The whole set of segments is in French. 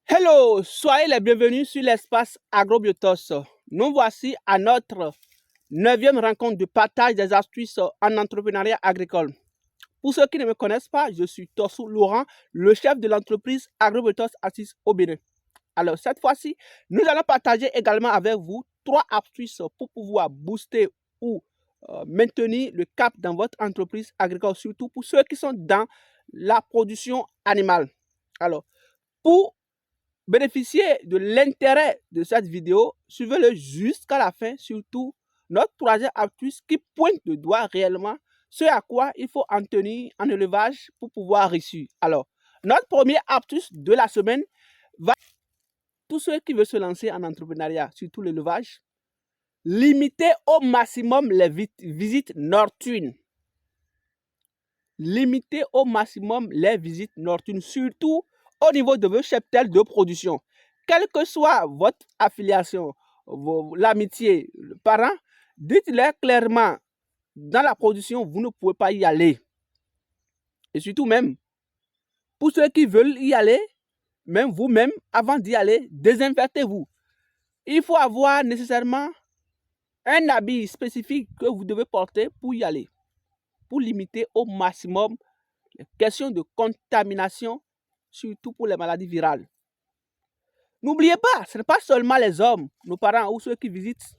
Hello, soyez les bienvenus sur l'espace Agrobiotos. Nous voici à notre 9e rencontre de partage des astuces en entrepreneuriat agricole. Pour ceux qui ne me connaissent pas, je suis Torsou Laurent, le chef de l'entreprise Agrobiotos assise au Bénin. Alors cette fois-ci, nous allons partager également avec vous 3 astuces pour pouvoir booster ou maintenir le cap dans votre entreprise agricole, surtout pour ceux qui sont dans la production animale. Alors, pour bénéficier de l'intérêt de cette vidéo, suivez-le jusqu'à la fin, surtout notre troisième astuce qui pointe le doigt réellement ce à quoi il faut en tenir en élevage pour pouvoir réussir. Alors, notre première astuce de la semaine va tous ceux qui veulent se lancer en entrepreneuriat, surtout l'élevage, limiter au maximum les visites nocturnes. Limiter au maximum les visites nocturnes, surtout au niveau de vos cheptels de production. Quelle que soit votre affiliation, l'amitié, le parent, dites-leur clairement, dans la production, vous ne pouvez pas y aller. Et surtout même, pour ceux qui veulent y aller, même vous-même, avant d'y aller, désinfectez-vous. Il faut avoir nécessairement un habit spécifique que vous devez porter pour y aller, pour limiter au maximum les questions de contamination, surtout pour les maladies virales. N'oubliez pas, ce n'est pas seulement les hommes, nos parents ou ceux qui visitent.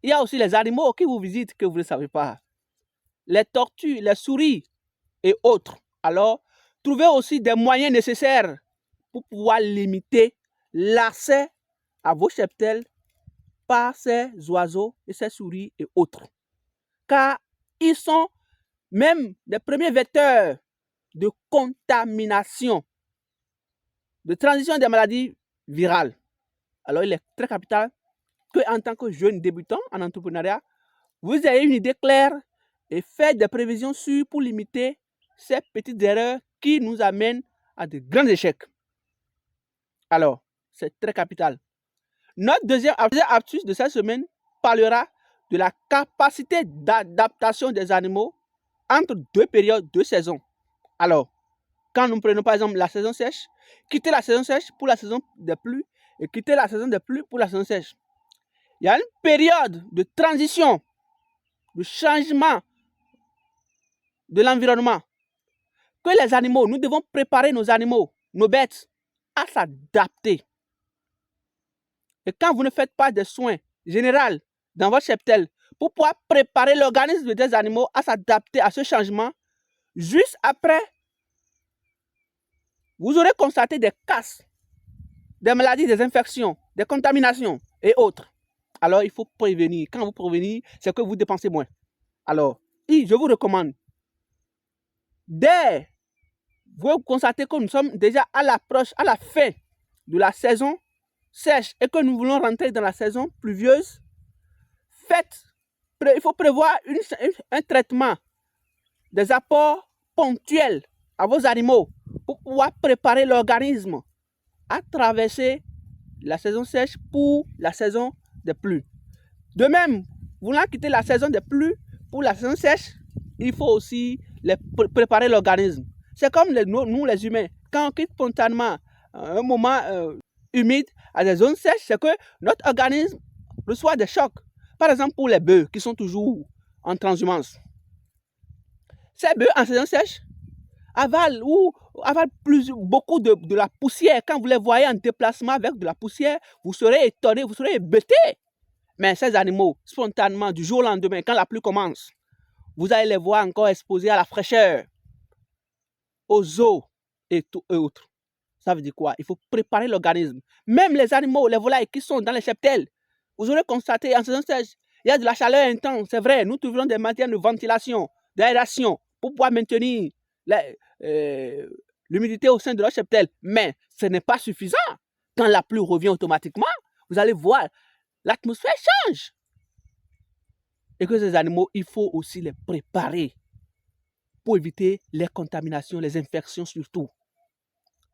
Il y a aussi les animaux qui vous visitent que vous ne savez pas. Les tortues, les souris et autres. Alors, trouvez aussi des moyens nécessaires pour pouvoir limiter l'accès à vos cheptels par ces oiseaux et ces souris et autres. Car ils sont même les premiers vecteurs de contamination, de transition des maladies virales. Alors, il est très capital qu'en tant que jeune débutant en entrepreneuriat, vous ayez une idée claire et faites des prévisions sûres pour limiter ces petites erreurs qui nous amènent à de grands échecs. Alors, c'est très capital. Notre deuxième astuce de cette semaine parlera de la capacité d'adaptation des animaux entre deux périodes de saison. Alors, quand nous prenons par exemple la saison sèche, quittez la saison sèche pour la saison des pluies et quittez la saison des pluies pour la saison sèche. Il y a une période de transition, de changement de l'environnement que les animaux, nous devons préparer nos animaux, nos bêtes, à s'adapter. Et quand vous ne faites pas de soins généraux dans votre cheptel pour pouvoir préparer l'organisme des animaux à s'adapter à ce changement, juste après, vous aurez constaté des casses, des maladies, des infections, des contaminations et autres. Alors, il faut prévenir. Quand vous prévenez, c'est que vous dépensez moins. Alors, je vous recommande, dès vous constatez que nous sommes déjà à l'approche, à la fin de la saison sèche et que nous voulons rentrer dans la saison pluvieuse, il faut prévoir un traitement des apports ponctuels à vos animaux pour pouvoir préparer l'organisme à traverser la saison sèche pour la saison des pluies. De même, voulant quitter la saison des pluies pour la saison sèche, il faut aussi préparer l'organisme. C'est comme nous les humains, quand on quitte spontanément un moment humide à des zones sèches, c'est que notre organisme reçoit des chocs. Par exemple, pour les bœufs qui sont toujours en transhumance. Ces bœufs en saison sèche avalent beaucoup de la poussière. Quand vous les voyez en déplacement avec de la poussière, vous serez étonné, vous serez hébété. Mais ces animaux, spontanément, du jour au lendemain, quand la pluie commence, vous allez les voir encore exposés à la fraîcheur, aux eaux et autres. Ça veut dire quoi? Il faut préparer l'organisme. Même les animaux, les volailles qui sont dans les cheptels, vous aurez constaté en saison sèche, il y a de la chaleur intense, c'est vrai. Nous trouverons des matières de ventilation, d'aération pour pouvoir maintenir l'humidité au sein de leur cheptel. Mais ce n'est pas suffisant. Quand la pluie revient automatiquement, vous allez voir, l'atmosphère change. Et que ces animaux, il faut aussi les préparer pour éviter les contaminations, les infections surtout.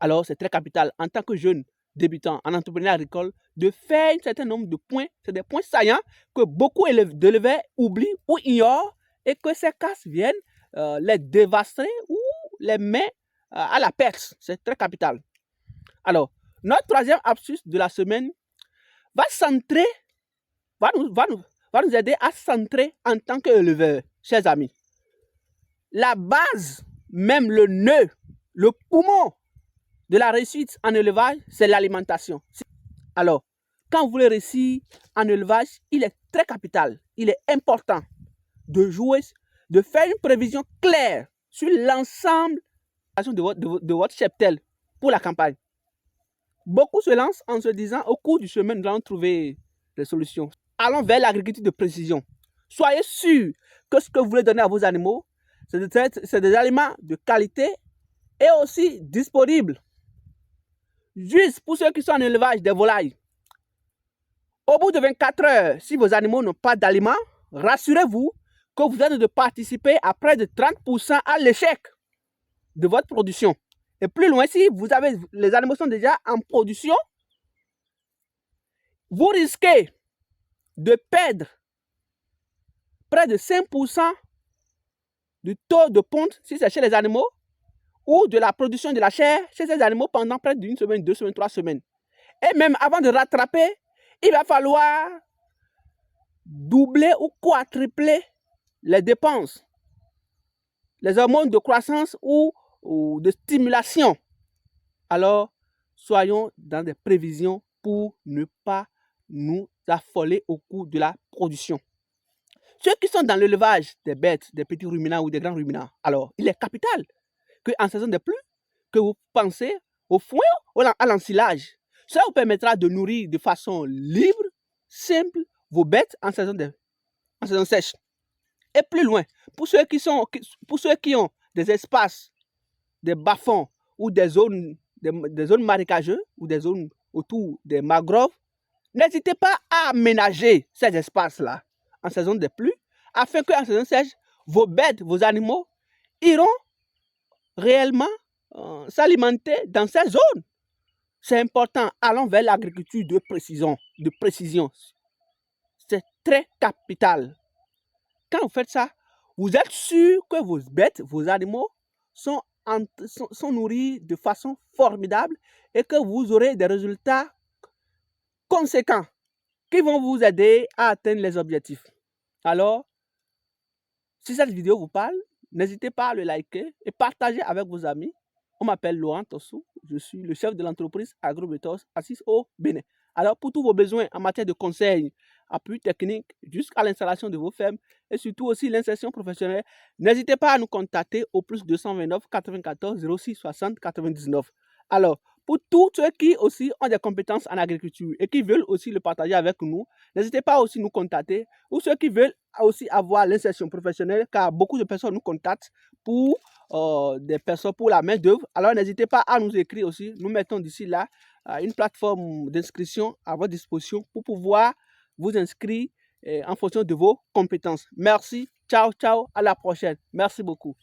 Alors, c'est très capital en tant que jeune débutant en entrepreneuriat agricole de faire un certain nombre de points. C'est des points saillants que beaucoup d'éleveurs oublient ou ignorent et que ces casses viennent les dévaster ou les mettre à la perte. C'est très capital. Alors, Notre troisième astuce de la semaine va nous aider à centrer en tant qu'éleveur, chers amis. La base, même le nœud, le poumon de la réussite en élevage, c'est l'alimentation. Alors, quand vous voulez réussir en élevage, il est très capital, il est important de faire une prévision claire sur l'ensemble de votre cheptel pour la campagne. Beaucoup se lancent en se disant, au cours du chemin, nous allons trouver des solutions. Allons vers l'agriculture de précision. Soyez sûr que ce que vous voulez donner à vos animaux, c'est des aliments de qualité et aussi disponibles. Juste pour ceux qui sont en élevage des volailles. Au bout de 24 heures, si vos animaux n'ont pas d'aliments, rassurez-vous que vous êtes de participer à près de 30% à l'échec de votre production. Et plus loin, si les animaux sont déjà en production, vous risquez de perdre près de 5% du taux de ponte si c'est chez les animaux ou de la production de la chair chez ces animaux pendant près d'une semaine, 2 semaines, 3 semaines. Et même avant de rattraper, il va falloir doubler ou quadrupler les dépenses, les hormones de croissance ou de stimulation. Alors, soyons dans des prévisions pour ne pas nous affoler au cours de la production. Ceux qui sont dans l'élevage des bêtes, des petits ruminants ou des grands ruminants, alors il est capital qu'en saison de pluie, que vous pensez au foin ou à l'ensilage. Cela vous permettra de nourrir de façon libre, simple, vos bêtes en saison sèche. Et plus loin, pour ceux qui ont des espaces, des bas-fonds ou des zones marécageuses ou des zones autour des mangroves, n'hésitez pas à aménager ces espaces-là en saison de pluie, afin qu'en saison sèche, vos bêtes, vos animaux iront réellement s'alimenter dans ces zones. C'est important, allons vers l'agriculture de précision. C'est très capital. Quand vous faites ça, vous êtes sûr que vos bêtes, vos animaux sont nourris de façon formidable et que vous aurez des résultats conséquents qui vont vous aider à atteindre les objectifs. Alors, si cette vidéo vous parle, n'hésitez pas à le liker et partager avec vos amis. On m'appelle Laurent Tossou, je suis le chef de l'entreprise AgroBetos assise au Bénin. Alors, pour tous vos besoins en matière de conseils, appui technique, jusqu'à l'installation de vos fermes et surtout aussi l'insertion professionnelle, n'hésitez pas à nous contacter au plus 229 94 06 60 99. Alors, pour tous ceux qui aussi ont des compétences en agriculture et qui veulent aussi le partager avec nous, n'hésitez pas aussi à nous contacter, ou ceux qui veulent aussi avoir l'insertion professionnelle, car beaucoup de personnes nous contactent pour des personnes pour la main d'œuvre. Alors n'hésitez pas à nous écrire aussi. Nous mettons d'ici là une plateforme d'inscription à votre disposition pour pouvoir vous inscrire en fonction de vos compétences. Merci, ciao, ciao, à la prochaine. Merci beaucoup.